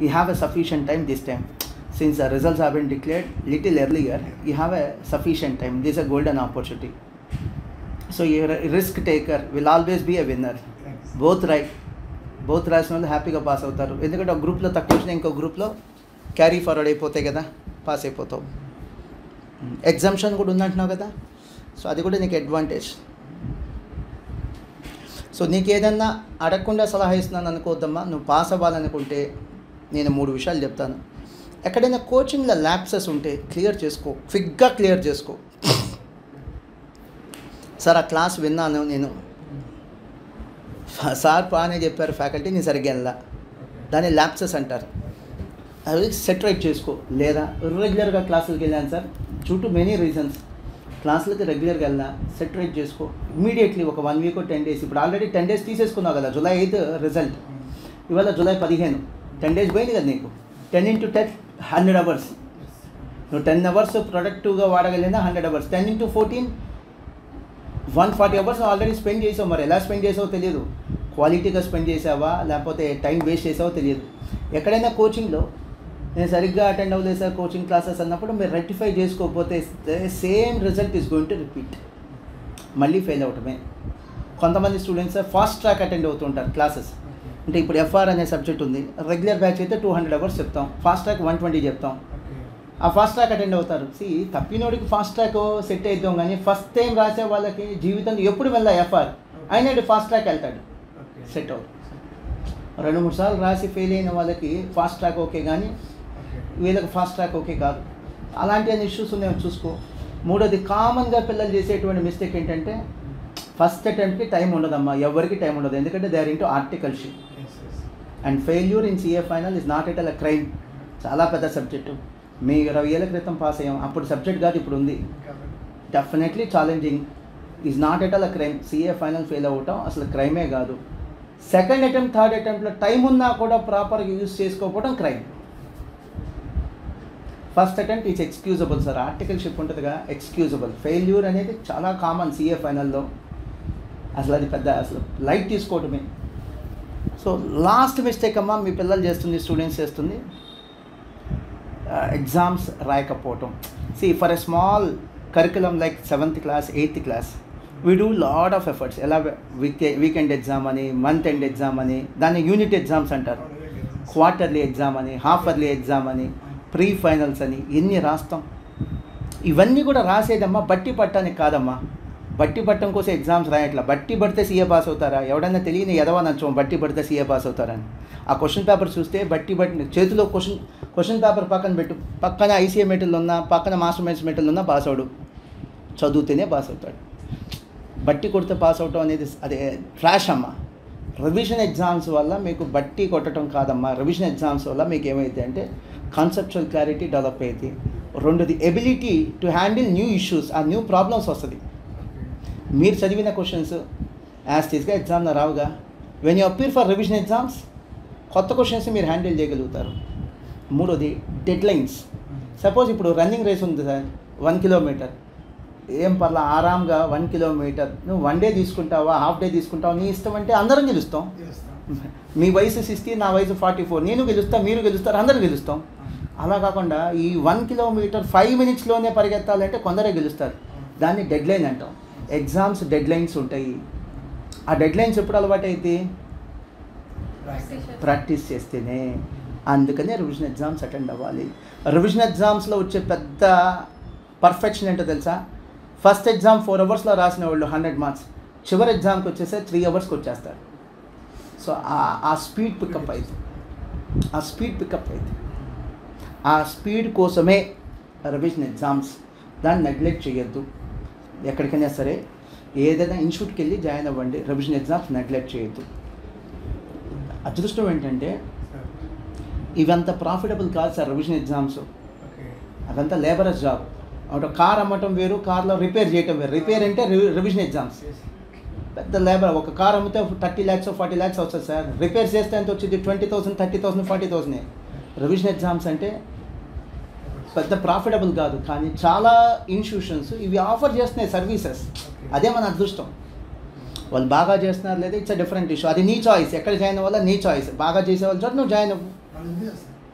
you have a sufficient time this time. Since the results have been declared little earlier, you have a sufficient time. This is a golden opportunity. So your risk taker will always be a winner. Both రాసిన వాళ్ళు హ్యాపీగా pass అవుతారు. ఎందుకంటే ఒక గ్రూప్లో తక్కువ వచ్చినా ఇంకో గ్రూప్లో క్యారీ ఫార్వర్డ్ అయిపోతాయి కదా, పాస్ అయిపోతావు. ఎగ్జామ్షన్ కూడా ఉందంటున్నావు కదా, సో అది కూడా నీకు అడ్వాంటేజ్. సో నీకు ఏదన్నా అడగకుండా సలహా ఇస్తున్నాను అనుకోవద్దమ్మా. నువ్వు పాస్ అవ్వాలనుకుంటే నేను 3 విషయాలు చెప్తాను. ఎక్కడైనా కోచింగ్లో ల్యాప్సెస్ ఉంటే క్లియర్ చేసుకో, క్విక్గా క్లియర్ చేసుకో. సార్ ఆ క్లాస్ విన్నాను నేను, సార్ బాగానే చెప్పారు ఫ్యాకల్టీ, నేను సరిగ్గా వెళ్ళా, దాన్ని ల్యాప్సెస్ అంటారు. అవి సెటరేట్ చేసుకో. లేదా రెగ్యులర్గా క్లాసులకు వెళ్ళాను sir, due to many reasons క్లాసులకి రెగ్యులర్గా వెళ్ళినా సెటరేట్ చేసుకో. ఇమీడియట్లీ ఒక 1 week or 10 days. ఇప్పుడు ఆల్రెడీ 10 days తీసేసుకున్నావు కదా. July 8th రిజల్ట్, ఇవాళ July 15, 10 days పోయింది కదా నీకు. 10 into 10 100 hours. నువ్వు 10 hours ప్రొడక్టివ్గా వాడగలిగినా 100 hours. 10 into 14 140 hours already spend చేసావు, మరి ఎలా స్పెండ్ చేసావో తెలియదు. క్వాలిటీగా స్పెండ్ చేసావా లేకపోతే టైం వేస్ట్ చేసావో తెలియదు. ఎక్కడైనా కోచింగ్లో నేను సరిగ్గా అటెండ్ అవ్వలేదు సార్ కోచింగ్ క్లాసెస్ అన్నప్పుడు మీరు రెక్టిఫై చేసుకోకపోతే same result is going to repeat, మళ్ళీ ఫెయిల్ అవటమే. కొంతమంది స్టూడెంట్స్ ఫాస్ట్ ట్రాక్ అటెండ్ అవుతుంటారు క్లాసెస్. అంటే ఇప్పుడు ఎఫ్ఆర్ అనే సబ్జెక్ట్ ఉంది, రెగ్యులర్ బ్యాచ్ అయితే 200 అవర్స్ చెప్తాం, ఫాస్ట్ ట్రాక్ 120 చెప్తాం. ఆ ఫాస్ట్ ట్రాక్ అటెండ్ అవుతారు. తప్పినోడికి ఫాస్ట్ ట్రాక్ సెట్ అయిద్దాం, కానీ ఫస్ట్ టైం రాసే వాళ్ళకి జీవితంలో ఎప్పుడు వెళ్ళా ఎఫ్ఆర్ అయినాడు ఫాస్ట్ ట్రాక్ వెళ్తాడు, సెట్ అవుతుంది. 2-3 సార్లు రాసి ఫెయిల్ అయిన వాళ్ళకి ఫాస్ట్ ట్రాక్ ఓకే, కానీ వీళ్ళకి ఫాస్ట్ ట్రాక్ ఓకే కాదు. అలాంటి అన్ని ఇష్యూస్ ఉన్నాయో చూసుకో. మూడోది కామన్గా పిల్లలు చేసేటువంటి మిస్టేక్ ఏంటంటే ఫస్ట్ అటెంప్ట్కి టైం ఉండదమ్మా, ఎవరికి టైం ఉండదు, ఎందుకంటే they are into articleship. And failure in CA final is not at a crime. చాలా పెద్ద సబ్జెక్టు, మీ 20 ఏళ్ళ క్రితం పాస్ అయ్యాం, అప్పుడు సబ్జెక్ట్ కాదు ఇప్పుడు ఉంది. Definitely challenging, is not at all a crime. CA final fail అవ్వటం అసలు క్రైమే కాదు. సెకండ్ అటెంప్ట్ థర్డ్ అటెంప్ట్లో టైం ఉన్నా కూడా ప్రాపర్గా యూజ్ చేసుకోకపోవడం crime. First attempt is excusable sir, articleship ఉంటుందిగా ఎక్స్క్యూజబుల్. ఫెయిల్యూర్ అనేది చాలా కామన్ సిఏ ఫైనల్లో, అసలు అది పెద్ద అసలు లైట్ తీసుకోవటమే. సో లాస్ట్ మిస్టేక్ అమ్మా మీ పిల్లలు చేస్తుంది, స్టూడెంట్స్ చేస్తుంది, ఎగ్జామ్స్ రాయకపోవటం. For a small curriculum like 7th class 8th class we do lot of efforts. ఎలా వీకెండ్ ఎగ్జామ్ అని, మంత్ ఎండ్ ఎగ్జామ్ అని, దాన్ని యూనిట్ ఎగ్జామ్స్ అంటారు, క్వార్టర్లీ ఎగ్జామ్ అని, హాఫర్లీ ఎగ్జామ్ అని, ప్రీ ఫైనల్స్ అని, ఎన్ని రాస్తాం. ఇవన్నీ కూడా రాసేదమ్మా బట్టి పట్టానికి కాదమ్మా. బట్టి పట్టడం కోసం ఎగ్జామ్స్ రాయట్లా. బట్టి పడితే సీఏ పాస్ అవుతారా? ఎవడన్నా తెలియని ఎదవా నచ్చం బట్టి పడితే సీఏ పాస్ అవుతారని. ఆ క్వశ్చన్ పేపర్ చూస్తే బట్టి చేతిలో క్వశ్చన్ పేపర్ పక్కన పెట్టు, పక్కన ఐసీఏ మెటీరియల్ ఉన్నా, పక్కన మాస్టర్ మైన్స్ మెటీరియల్ ఉన్నా పాస్ అవడు, చదివితేనే పాస్ అవుతాడు. బట్టి కొడితే పాస్ అవటం అనేది అదే ట్రాష్ అమ్మా. రివిజన్ ఎగ్జామ్స్ వల్ల మీకు బట్టి కొట్టడం కాదమ్మా, రివిజన్ ఎగ్జామ్స్ వల్ల మీకు ఏమైంది అంటే కాన్సెప్చువల్ క్లారిటీ డెవలప్ అయ్యింది. రెండోది ability to handle new issues, ఆ న్యూ ప్రాబ్లమ్స్ వస్తుంది. మీరు చదివిన క్వశ్చన్స్ యాజ్ టీస్గా ఎగ్జామ్లో రావుగా. When you appear for revision exams కొత్త క్వశ్చన్స్ మీరు హ్యాండిల్ చేయగలుగుతారు. మూడోది డెడ్ లైన్స్. సపోజ్ ఇప్పుడు రన్నింగ్ రేస్ ఉంది సార్, 1 kilometer, ఏం పర్లా ఆరాంగా 1 kilometer నువ్వు 1 day తీసుకుంటావా, హాఫ్ డే తీసుకుంటావా, నీ ఇష్టం అంటే అందరం గెలుస్తాం. మీ వయసు 60, నా వయసు 44, నేను గెలుస్తా, మీరు గెలుస్తారు, అందరూ గెలుస్తాం. అలా కాకుండా ఈ 1 kilometer 5 minutesలోనే పరిగెత్తాలంటే కొందరే గెలుస్తారు. దాన్ని డెడ్ లైన్ అంటాం. ఎగ్జామ్స్ డెడ్ లైన్స్ ఉంటాయి. ఆ డెడ్ లైన్స్ ఎప్పుడు అలవాటు అయితే ప్రాక్టీస్ చేస్తేనే. అందుకనే రివిజన్ ఎగ్జామ్స్ అటెండ్ అవ్వాలి. రివిజన్ ఎగ్జామ్స్లో వచ్చే పెద్ద పర్ఫెక్షన్ ఏంటో తెలుసా? ఫస్ట్ ఎగ్జామ్ 4 hours రాసిన వాళ్ళు 100 marks, చివరి ఎగ్జామ్కి వచ్చేసే 3 hours వచ్చేస్తారు. సో ఆ స్పీడ్ పికప్ అవుతుంది, ఆ స్పీడ్ కోసమే రివిజన్ ఎగ్జామ్స్. దాన్ని నెగ్లెక్ట్ చేయొద్దు. ఎక్కడికైనా సరే ఏదైనా ఇన్స్టిట్యూట్కి వెళ్ళి జాయిన్ అవ్వండి, రివిజన్ ఎగ్జామ్స్ నెగ్లెక్ట్ చేయొద్దు. అదృష్టం ఏంటంటే ఇవంతా ప్రాఫిటబుల్ కాదు సార్ రివిజన్ ఎగ్జామ్స్. అదంతా లేబరస్ జాబ్. ఒక కార్ అమ్మటం వేరు, కార్లో రిపేర్ చేయటం వేరు. రిపేర్ అంటే రివిజన్ ఎగ్జామ్స్ పెద్ద లేబర్. ఒక కార్ అమ్మితే 30 lakhs 40 lakhs వస్తుంది సార్. రిపేర్ చేస్తే ఎంత వచ్చింది? 20,000 30,000 40,000. రివిజన్ ఎగ్జామ్స్ అంటే పెద్ద ప్రాఫిటబుల్ కాదు, కానీ చాలా ఇన్స్టిట్యూషన్స్ ఇవి ఆఫర్ చేస్తున్నాయి సర్వీసెస్. అదే మన అదృష్టం. వాళ్ళు బాగా చేస్తున్నారు లేదా ఇట్స్ అ డిఫరెంట్ ఇష్యూ. అది నీ చాయిస్, ఎక్కడ జాయిన్ అవ్వాలో నీ చాయిస్. బాగా చేసే వాళ్ళ చోట నువ్వు జాయిన్ అవ్వు,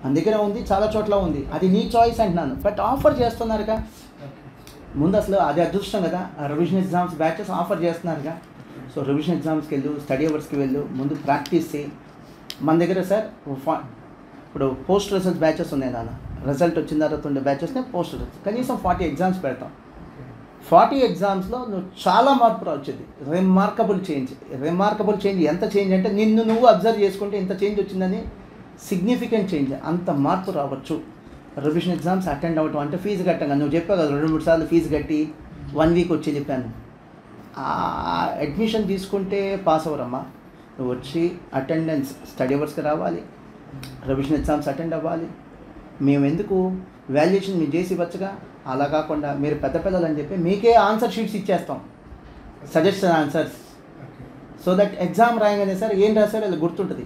అందుకనే ఉంది, చాలా చోట్ల ఉంది, అది నీ చాయిస్ అంటున్నాను. బట్ ఆఫర్ చేస్తున్నారుగా, ముందు అసలు అది అదృష్టం కదా. రివిజన్ ఎగ్జామ్స్ బ్యాచెస్ ఆఫర్ చేస్తున్నారుగా. సో రివిజన్ ఎగ్జామ్స్కి వెళ్ళు, స్టడీ అవర్స్కి వెళ్ళు, ముందు ప్రాక్టీస్ చేయి. మన దగ్గర సార్ ఇప్పుడు పోస్ట్ రిజల్ట్స్ బ్యాచెస్ ఉన్నాయి నాన్న. రిజల్ట్ వచ్చిన తర్వాత ఉండే బ్యాచెస్నే పోస్ట్ రిజల్ట్స్. కనీసం 40 exams పెడతాం. 40 examsలో నువ్వు చాలా మార్పు వచ్చింది. Remarkable change. ఎంత చేంజ్ అంటే నిన్ను నువ్వు అబ్జర్వ్ చేసుకుంటే ఇంత చేంజ్ వచ్చిందని సిగ్నిఫికెంట్ చేంజ్, అంత మార్పు రావచ్చు. రివిజన్ ఎగ్జామ్స్ అటెండ్ అవ్వటం అంటే ఫీజు కట్టంగా. నువ్వు చెప్పావు కదా 2-3 సార్లు ఫీజు కట్టి 1 week వచ్చి చెప్పాను. అడ్మిషన్ తీసుకుంటే పాస్ అవ్వరమ్మా. నువ్వు వచ్చి అటెండెన్స్ స్టడీ అవర్స్కి రావాలి, రివిజన్ ఎగ్జామ్స్ అటెండ్ అవ్వాలి. మేము ఎందుకు వాల్యుయేషన్ మీరు చేసి ఇవ్వచ్చుగా. అలా కాకుండా మీరు పెద్ద పిల్లలు అని చెప్పి మీకే ఆన్సర్ షీట్స్ ఇచ్చేస్తాం, suggestion answers. So that exam రాయగానే సార్ ఏం రాశారో అది గుర్తుంటుంది.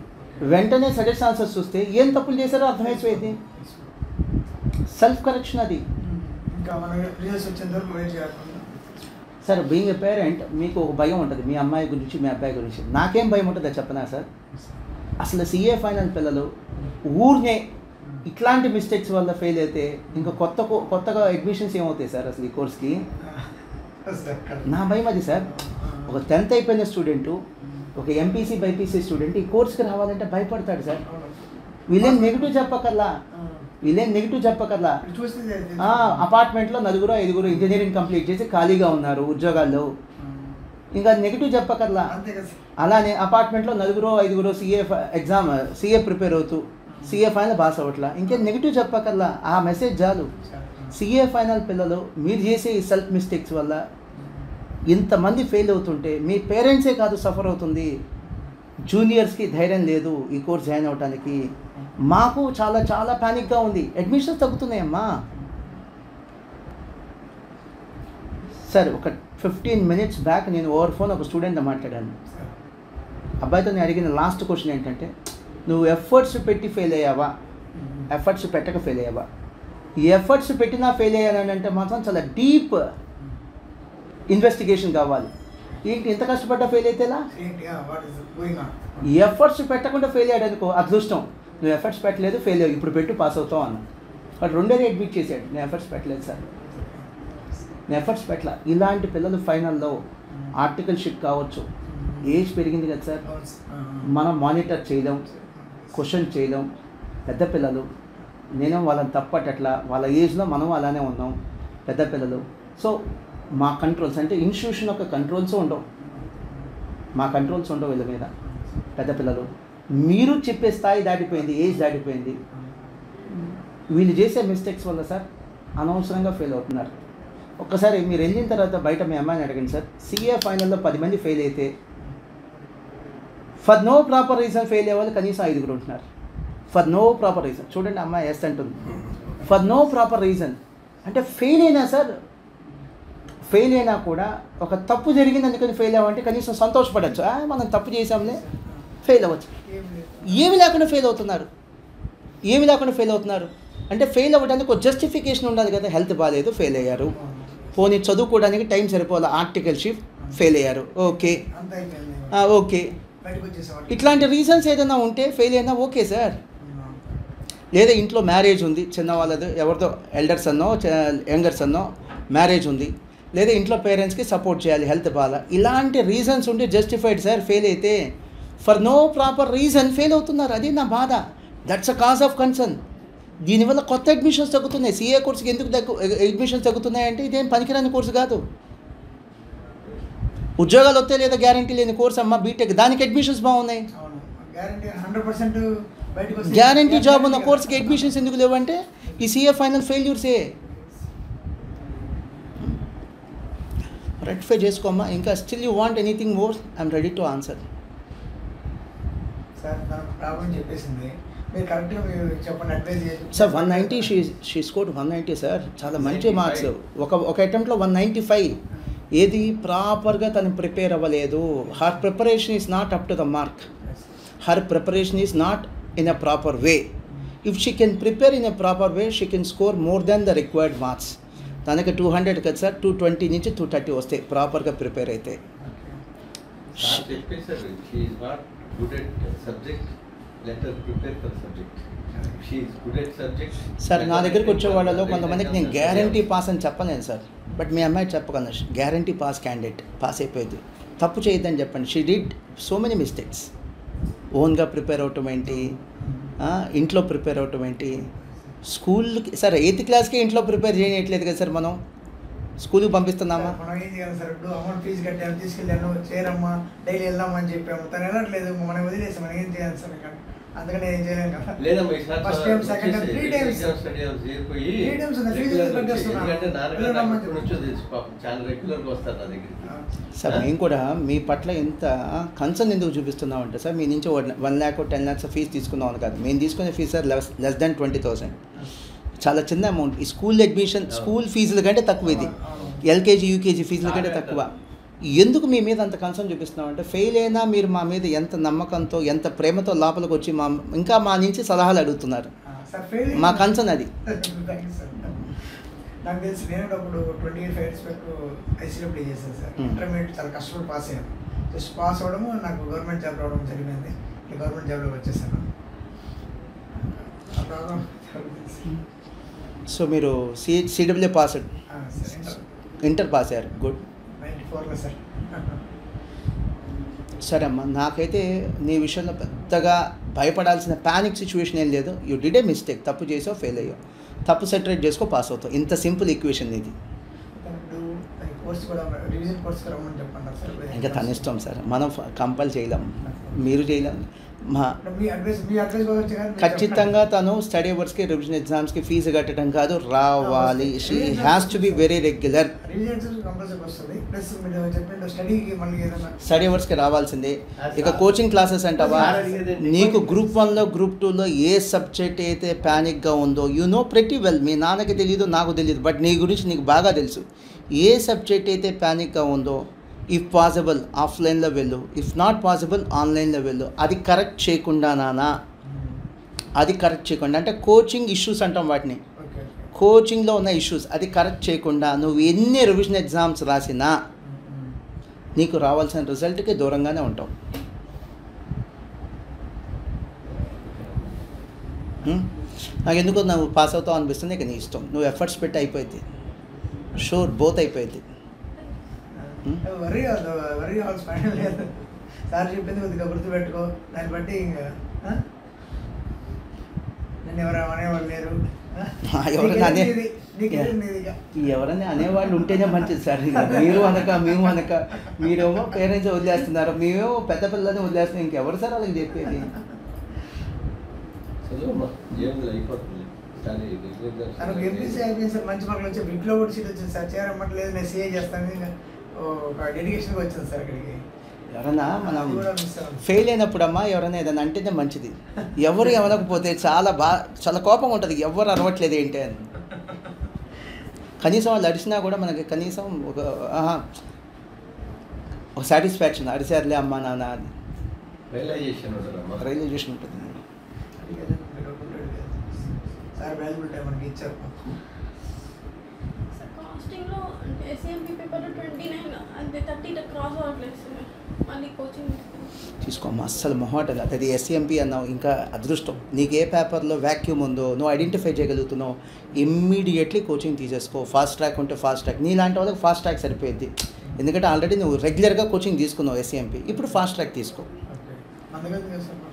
వెంటనే సజెషన్ ఆన్సర్స్ చూస్తే ఏం తప్పులు చేశారో అర్థమైపోయింది. సెల్ఫ్ కరెక్షన్ అది. సార్ బీయింగ్ ఎ పేరెంట్ మీకు ఒక భయం ఉంటుంది మీ అమ్మాయి గురించి మీ అబ్బాయి గురించి. నాకేం భయం ఉంటుందో చెప్పనా సార్, అసలు సిఏ ఫైనల్ పిల్లలు ఊరినే ఇట్లాంటి మిస్టేక్స్ వల్ల ఫెయిల్ అయితే ఇంకా కొత్తగా అడ్మిషన్స్ ఏమవుతాయి సార్ అసలు ఈ కోర్స్కి? నా భయం అది సార్. ఒక 10th అయిపోయిన స్టూడెంటు, ఒక ఎంపీసీ బైపీసీ స్టూడెంట్ ఈ కోర్స్కి రావాలంటే భయపడతాడు సార్. వీళ్ళేం నెగిటివ్ చెప్పకల్లా అపార్ట్మెంట్లో 4-5 ఇంజనీరింగ్ కంప్లీట్ చేసి ఖాళీగా ఉన్నారు ఉద్యోగాల్లో, ఇంకా నెగిటివ్ చెప్పకల్లా. అలానే అపార్ట్మెంట్లో 4-5 సిఏ ప్రిపేర్ అవుతూ సిఏ ఫైనల్ పాస్ అవ్వట్లా, ఇంకేం నెగిటివ్ చెప్పకల్లా. ఆ మెసేజ్ చాలు. సిఏ ఫైనల్ పిల్లలు మీరు చేసే ఈ సెల్ఫ్ మిస్టేక్స్ వల్ల ఇంతమంది ఫెయిల్ అవుతుంటే మీ పేరెంట్సే కాదు సఫర్ అవుతుంది, జూనియర్స్కి ధైర్యం లేదు ఈ కోర్స్ జాయిన్ అవ్వడానికి. మాకు చాలా చాలా ప్యానిక్గా ఉంది, అడ్మిషన్స్ తగ్గుతున్నాయమ్మా. సార్ ఒక 15 minutes బ్యాక్ నేను ఓవర్ ఫోన్ ఒక స్టూడెంట్తో మాట్లాడాను. అబ్బాయితో నేను అడిగిన లాస్ట్ క్వశ్చన్ ఏంటంటే, నువ్వు ఎఫర్ట్స్ పెట్టి ఫెయిల్ అయ్యావా, ఎఫర్ట్స్ పెట్టక ఫెయిల్ అయ్యావా? ఈ ఎఫర్ట్స్ పెట్టినా ఫెయిల్ అయ్యానంటే మాత్రం చాలా డీప్ ఇన్వెస్టిగేషన్ కావాలి. ఏంటి ఇంత కష్టపడ్డా ఫెయిల్ అయితేలా? ఎఫర్ట్స్ పెట్టకుండా ఫెయిల్ అయ్యాడు అనుకో అదృష్టం, నువ్వు ఎఫర్ట్స్ పెట్టలేదు ఫెయిల్ అయ్యావు, ఇప్పుడు పెట్టు పాస్ అవుతావు అన్న. బట్ రెండేది అడ్మిట్ చేశాడు, నేను ఎఫర్ట్స్ పెట్టలేదు సార్, నేను ఎఫర్ట్స్ పెట్టలా. ఇలాంటి పిల్లలు ఫైనల్లో ఆర్టికల్ షిట్ కావచ్చు, ఏజ్ పెరిగింది కదా సార్, మనం మానిటర్ చేయలేం, క్వశ్చన్ చేయలేం. పెద్ద పిల్లలు నేను వాళ్ళని తప్పటట్లా, వాళ్ళ ఏజ్లో మనం అలానే ఉన్నాం పెద్ద పిల్లలు. సో మా కంట్రోల్స్ అంటే ఇన్స్టిట్యూషన్ యొక్క కంట్రోల్స్ ఉండవు, మా కంట్రోల్స్ ఉండవు వీళ్ళ మీద. పెద్ద పిల్లలు మీరు చెప్పే స్థాయి దాటిపోయింది, ఏజ్ దాటిపోయింది. వీళ్ళు చేసే మిస్టేక్స్ వల్ల సార్ అనవసరంగా ఫెయిల్ అవుతున్నారు. ఒక్కసారి మీరు వెళ్ళిన తర్వాత బయట మీ అమ్మాయిని అడగండి సార్, సిఏ ఫైనల్లో 10 మంది ఫెయిల్ అయితే for no proper reason fail అయ్యే వాళ్ళు కనీసం 5 ఉంటున్నారు. ఫర్ నో ప్రాపర్ రీజన్ చూడండి, అమ్మాయి ఎస్ అంటుంది, ఫర్ నో ప్రాపర్ రీజన్ అంటే ఫెయిల్ అయినా సార్, ఫెయిల్ అయినా కూడా ఒక తప్పు జరిగింది అందుకని ఫెయిల్ అవ్వంటే కనీసం సంతోషపడచ్చు, మనం తప్పు చేసాంలే ఫెయిల్ అవ్వచ్చు. ఏమి లేకుండా ఫెయిల్ అవుతున్నారు అంటే ఫెయిల్ అవ్వడానికి ఒక జస్టిఫికేషన్ ఉండాలి కదా. హెల్త్ బాగాలేదు ఫెయిల్ అయ్యారు, పోనీ చదువుకోవడానికి టైం సరిపోవాలి ఆర్టికల్ షిఫ్ట్ ఫెయిల్ అయ్యారు, ఓకే. ఇట్లాంటి రీజన్స్ ఏదైనా ఉంటే ఫెయిల్ అయినా ఓకే సార్. లేదా ఇంట్లో మ్యారేజ్ ఉంది చిన్నవాళ్ళది, ఎవరితో ఎల్డర్స్ అన్నో యంగర్స్ అన్నో మ్యారేజ్ ఉంది, లేదా ఇంట్లో పేరెంట్స్కి సపోర్ట్ చేయాలి, హెల్త్ బాగా, ఇలాంటి రీజన్స్ ఉంటే జస్టిఫైడ్ సార్. ఫెయిల్ అయితే for no proper reason fail అవుతున్నారు, అది నా బాధ. That's a cause of concern. దీనివల్ల కొత్త అడ్మిషన్స్ తగ్గుతున్నాయి. సిఏ కోర్సుకి ఎందుకు అడ్మిషన్స్ తగ్గుతున్నాయంటే ఇదేం పనికిరాని కోర్సు కాదు, ఉద్యోగాలు వస్తే లేదా గ్యారంటీ లేని కోర్స్ అమ్మ బీటెక్, దానికి అడ్మిషన్స్ బాగున్నాయి. గ్యారంటీ జాబ్ ఉన్న కోర్స్కి అడ్మిషన్స్ ఎందుకు లేవంటే ఈ సిఏ ఫైనల్ ఫెయిల్యూర్సే. రెక్టిఫై చేసుకోమ్మా. ఇంకా still you want anything more, I'm ready to answer. Sir 190 she scored 190 sir, చాలా మంచి మార్క్స్. ఒక అటెంప్ట్లో 195. ఏది ప్రాపర్గా తను ప్రిపేర్ అవ్వలేదు. Her preparation is not up to the mark, her preparation is not in a proper way. If she can prepare in a proper way she can score more than the required marks. తనకి 200 కదా sir, 220 నుంచి 230 వస్తాయి ప్రాపర్గా prepare అయితే. Sir నా దగ్గరికి వచ్చే వాళ్ళలో కొంతమందికి నేను గ్యారంటీ పాస్ అని చెప్పలేను సార్, బట్ మీ అమ్మాయి చెప్పగలను గ్యారంటీ పాస్ క్యాండిడేట్, పాస్ అయిపోయింది. తప్పు చేయొద్దని చెప్పండి. She did so many mistakes. ఓన్గా ప్రిపేర్ అవటం ఏంటి, ఇంట్లో ప్రిపేర్ అవటం ఏంటి, స్కూల్కి సార్ 8th క్లాస్కి ఇంట్లో ప్రిపేర్ చేయట్లేదు కదా సార్, మనం స్కూల్కి పంపిస్తున్నామా? మనం ఏం చేయాలి సార్, ఇప్పుడు అమౌంట్ ఫీజు కట్టాము, తీసుకెళ్ళాను, చేరమ్మా, డైలీ వెళ్దామని చెప్పాము, తను వెళ్ళట్లేదు, మనం వదిలేసాం, మనం ఏం చేయాలి సార్? అందుకని ఏం చేయలేము కదా. First time second time 3 times sir మేము కూడా మీ పట్ల ఎంత కన్సర్న్ ఎందుకు చూపిస్తున్నామంటే సార్, మీ నుంచి 1 lakh 10 lakhs ఫీజు తీసుకుందామని కాదు. మేము తీసుకునే ఫీజు సార్ లెస్ దాన్ 20,000, చాలా చిన్న అమౌంట్. ఈ స్కూల్ అడ్మిషన్ స్కూల్ ఫీజుల కంటే తక్కువ, ఇది ఎల్కేజీ యూకేజీ ఫీజుల కంటే తక్కువ. ఎందుకు మీ మీద అంత కన్సర్న్ చూపిస్తున్నామంటే ఫెయిల్ అయినా మీరు మా మీద ఎంత నమ్మకంతో ఎంత ప్రేమతో లోపలికి వచ్చి ఇంకా మా నుంచి సలహాలు అడుగుతున్నారు. మా కన్సర్న్ అది. నాకు తెలిసి నేను అప్పుడు 25 years బ్యాక్ ఐసీడబ్ల్యూ చేశాను సార్. ఇంటర్మీడియట్ చాలా కష్టపడి పాస్ అయ్యాను. జస్ట్ పాస్ అవ్వడము నాకు గవర్నమెంట్ జాబ్ రావడం జరిగింది. గవర్నమెంట్ జాబ్లో వచ్చేసాను. సో మీరు సిడబ్ల్యూ పాస్ ఇంటర్ పాస్ అయ్యారు. గుడ్. 94లో సార్. సరే అమ్మా, నాకైతే నీ విషయంలో పెద్దగా భయపడాల్సిన ప్యానిక్ సిచ్యువేషన్ ఏం లేదు. యూ డిడ్ ఏ మిస్టేక్, తప్పు చేసావు, ఫెయిల్ అయ్యావు, తప్పు సెటరేట్ చేసుకో, పాస్ అవుతావు. ఇంత సింపుల్ ఈక్వేషన్ ఇది. ఇంకా తన ఇష్టం సార్, మనం కంపల్ చేయలేం, మీరు చేయలేం. ఖచ్చితంగా తను స్టడీ అవర్స్కి, రివిజన్ ఎగ్జామ్స్కి ఫీజు కట్టడం కాదు, రావాలి. She has to be very regular. Study అవర్స్కి రావాల్సిందే. ఇక కోచింగ్ క్లాసెస్ అంటావా, నీకు గ్రూప్ 1లో గ్రూప్ 2లో ఏ సబ్జెక్ట్ అయితే ప్యానిక్గా ఉందో యు నో ప్రెటీ వెల్. మీ నాన్నకి తెలియదు, నాకు తెలియదు, బట్ నీ గురించి నీకు బాగా తెలుసు. ఏ సబ్జెక్ట్ అయితే ప్యానిక్గా ఉందో ఇఫ్ పాసిబుల్ ఆఫ్లైన్లో వెళ్ళు, ఇఫ్ నాట్ పాసిబుల్ ఆన్లైన్లో వెళ్ళు. అది కరెక్ట్ చేయకుండా నానా, అది కరెక్ట్ చేయకుండా, అంటే కోచింగ్ ఇష్యూస్ అంటాం వాటిని, కోచింగ్లో ఉన్న ఇష్యూస్ అది కరెక్ట్ చేయకుండా నువ్వు ఎన్ని రివిజన్ ఎగ్జామ్స్ రాసినా నీకు రావాల్సిన రిజల్ట్కి దూరంగానే ఉంటావు. నాకు ఎందుకో నువ్వు పాస్ అవుతావు అనిపిస్తుంది. ఇక నీ ఇష్టం, నువ్వు ఎఫర్ట్స్ పెట్టి అయిపోయింది. షూర్ బోత్ అయిపోయింది. వరీ అవసరం లేదు సార్, చెప్పింది కొద్దిగా గుర్తుపెట్టుకో. దాన్ని బట్టి ఇంకా నన్ను ఎవరు అనేవాళ్ళు లేరు. ఎవరైనా అనేవాళ్ళు ఉంటేనే మంచిది సార్. మీరు అనక మేము అనక, మీరేమో పేరెంట్స్ వదిలేస్తున్నారు, మేమేమో పెద్ద పిల్లలని వదిలేస్తున్నాం. ఇంకెవరు సార్ వాళ్ళకి చెప్పేది? ఎంపీసీ అయిపోయింది సార్, మంచి మార్కులు వచ్చాయి. బిట్లో కూడా సీట్ వచ్చింది సార్. చేరమ్మట్లేదు, నేను సీఏ చేస్తాను, ఇంకా ఒక డెడికేషన్గా వచ్చింది సార్ అక్కడికి. ఎవరన్నా మనం ఫెయిల్ అయినప్పుడమ్మా ఎవరైనా ఏదైనా అంటేనే మంచిది. ఎవరు ఏమనకపోతే చాలా కోపం ఉంటుంది, ఎవరు అనవట్లేదు ఏంటి అని. కనీసం వాళ్ళు అడిచినా కూడా మనకి కనీసం ఒక సాటిస్ఫాక్షన్, అడిసారులే అమ్మా నాన్న అని రియలైజేషన్ ఉంటుంది. సార్ వాల్యుబుల్ టైం మనకి ఇచ్చారు. కాస్టింగ్లో ఎస్ఎంపీ పేపర్లో 29 అంతే, 30 క్రాస్ అవ్వట్లేదు సార్. మళ్ళీ కోచింగ్ తీసుకోమ్మా, అస్సలు మొహమాటం. అది ఎస్ఎంపీ అన్నావు, ఇంకా అదృష్టం. నీకు ఏ పేపర్లో వ్యాక్యూమ్ ఉందో నువ్వు ఐడెంటిఫై చేయగలుగుతున్నావు, ఇమ్మీడియట్లీ కోచింగ్ తీసేసుకో. ఫాస్ట్ ట్రాక్ ఉంటే ఫాస్ట్ ట్రాక్, నీలాంటి వాళ్ళకి ఫాస్ట్ ట్రాక్ సరిపోయింది. ఎందుకంటే ఆల్రెడీ నువ్వు రెగ్యులర్గా కోచింగ్ తీసుకున్నావు ఎస్ఎంపీ, ఇప్పుడు ఫాస్ట్ ట్రాక్ తీసుకో.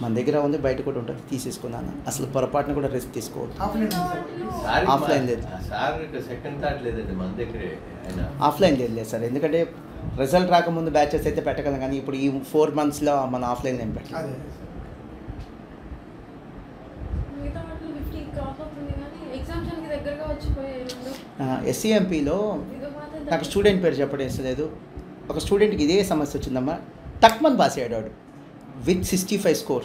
మన దగ్గర ఉంది, బయట కూడా ఉంటుంది, తీసేసుకున్నాను. అసలు పొరపాటున కూడా రిస్క్ తీసుకోవద్దు. ఆఫ్లైన్ లేదు, ఆఫ్లైన్ లేదు సార్. ఎందుకంటే రిజల్ట్ రాకముందు బ్యాచెస్ అయితే పెట్టగలం, కానీ ఇప్పుడు ఈ 4 monthsలో మన ఆఫ్లైన్ ఏం పెట్టాలి. ఎస్సీఎంపీలో నాకు స్టూడెంట్ పేరు చెప్పడం ఇస్తలేదు. ఒక స్టూడెంట్కి ఇదే సమస్య వచ్చిందమ్మా. టక్మన్ పాస్ అయ్యాడు వాడు విత్ 65 స్కోర్.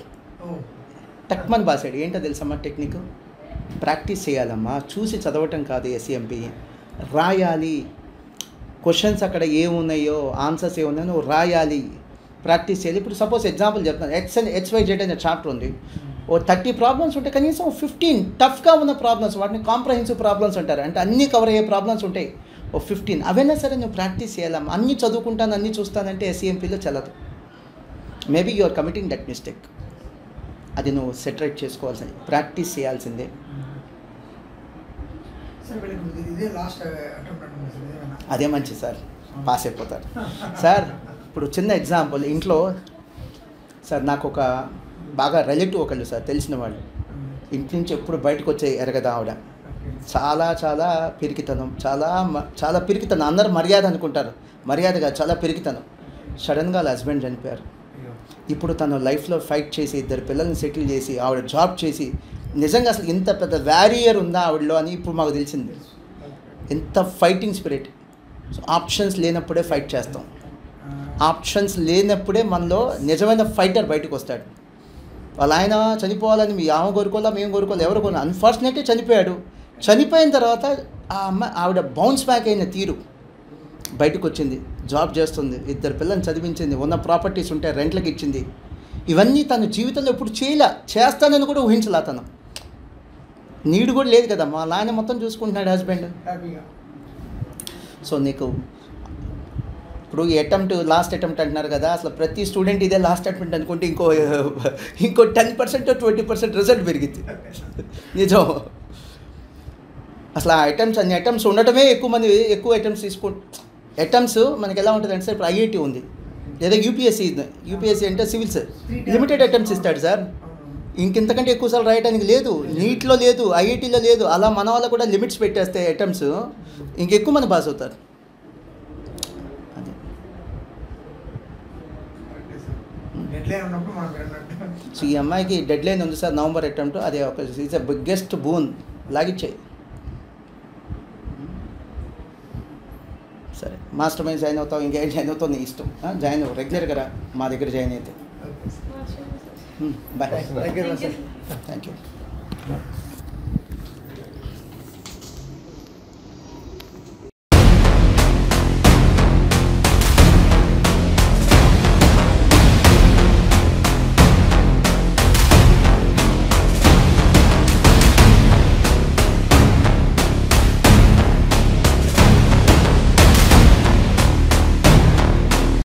టక్మన్ పాస్ అయ్యాడు. ఏంటో తెలుసమ్మా టెక్నిక్? ప్రాక్టీస్ చేయాలమ్మా, చూసి చదవటం కాదు. ఎస్సీఎంపీ రాయాలి. క్వశ్చన్స్ అక్కడ ఏమున్నాయో, ఆన్సర్స్ ఏమున్నాయో నువ్వు రాయాలి, ప్రాక్టీస్ చేయాలి. ఇప్పుడు సపోజ్ ఎగ్జాంపుల్ చెప్తాను, XYZ అనే చాప్టర్ ఉంది. ఓ 30 ప్రాబ్లమ్స్ ఉంటే కనీసం 15 టఫ్గా ఉన్న ప్రాబ్లమ్స్, వాటిని కాంప్రహెన్సివ్ ప్రాబ్లమ్స్ అంటారు. అంటే అన్నీ కవర్ అయ్యే ప్రాబ్లమ్స్ ఉంటాయి. ఓ 15 అవైనా సరే నువ్వు ప్రాక్టీస్ చేయాలమ్మా. అన్నీ చదువుకుంటాను, అన్నీ చూస్తానంటే ఎస్సీఎంపీలో చల్లదు. Maybe you are committing that mistake. అది నువ్వు సెటరేట్ చేసుకోవాల్సింది, ప్రాక్టీస్ చేయాల్సిందే. అదే మంచిది సార్, పాస్ అయిపోతారు సార్. ఇప్పుడు చిన్న ఎగ్జాంపుల్, ఇంట్లో సార్ నాకు ఒక బాగా రిలేటివ్ ఒకళ్ళు సార్, తెలిసిన వాళ్ళు, ఇంటి నుంచి ఎప్పుడు బయటకు వచ్చే ఎరగదా ఆవిడ. చాలా చాలా పిరికితనం, చాలా పిరికితనం. అందరూ మర్యాద అనుకుంటారు, మర్యాదగా చాలా పిరికితనం. సడన్గా వాళ్ళ హస్బెండ్ చనిపోయారు. ఇప్పుడు తను లైఫ్లో ఫైట్ చేసి 2 పిల్లల్ని సెటిల్ చేసి ఆవిడ జాబ్ చేసి, నిజంగా అసలు ఇంత పెద్ద వ్యారియర్ ఉందా ఆవిడలో అని ఇప్పుడు మాకు తెలిసింది. ఎంత ఫైటింగ్ స్పిరిట్. సో ఆప్షన్స్ లేనప్పుడే ఫైట్ చేస్తాం. ఆప్షన్స్ లేనప్పుడే మనలో నిజమైన ఫైటర్ బయటకు వస్తాడు. వాళ్ళ ఆయన చనిపోవాలని ఆమె కోరుకోవాలా, మేము కోరుకోవాలి, ఎవరు కోరుకోవాలి. అన్ఫార్చునేట్లీ చనిపోయాడు. చనిపోయిన తర్వాత ఆవిడ బౌన్స్ బ్యాక్ అయిన తీరు బయటకు వచ్చింది. జాబ్ చేస్తుంది, 2 పిల్లల్ని చదివించింది, ఉన్న ప్రాపర్టీస్ ఉంటే రెంట్లకు ఇచ్చింది. ఇవన్నీ తన జీవితంలో ఎప్పుడు చేస్తానని కూడా ఊహించలే తను. నీడు కూడా లేదు కదా, మా నాన్న మొత్తం చూసుకుంటున్నాడు హస్బెండ్. హ్యాపీగా. సో నీకు ఇప్పుడు లాస్ట్ అటెంప్ట్ అంటున్నారు కదా, అసలు ప్రతి స్టూడెంట్ ఇదే లాస్ట్ అటెంప్ట్ అనుకుంటే ఇంకో 10% 20% రిజల్ట్ పెరిగింది. నిజం. అసలు ఆ అన్ని అటెంప్ట్స్ ఉండటమే ఎక్కువ అటెంప్ట్స్ అటెంప్ట్స్ మనకి ఎలా ఉంటుంది అంటే సార్, ఇప్పుడు ఐఐటి ఉంది లేదా యూపీఎస్సీ అంటే సివిల్స్ లిమిటెడ్ అటెంప్ట్స్ ఇస్తాడు సార్. ఇంకెంతకంటే ఎక్కువసార్లు రాయడానికి లేదు. నీట్లో లేదు, ఐఐటీలో లేదు. అలా మన వాళ్ళు కూడా లిమిట్స్ పెట్టేస్తే అటెంప్ట్స్ ఇంకెక్కువ మంది పాస్ అవుతారు. డెడ్లైన్ ఉన్నప్పుడు మనం విన్నట్టు. సో ఈ అమ్మాయికి డెడ్ లైన్ ఉంది సార్, నవంబర్ అటెంప్ట్. అది ఒక ఈజ్ అ బిగ్గెస్ట్ బూన్. లాగిచ్చాయి. సరే, మాస్టర్ మైండ్ జాయిన్ అవుతావు, ఇంకేం జాయిన్ అవుతావు నీ ఇష్టం. జాయిన్ అవ్వు, రెగ్యులర్గా రా మా దగ్గర జాయిన్ అయితే. Okay sir. Bye. Thank you Thank you. Thank you.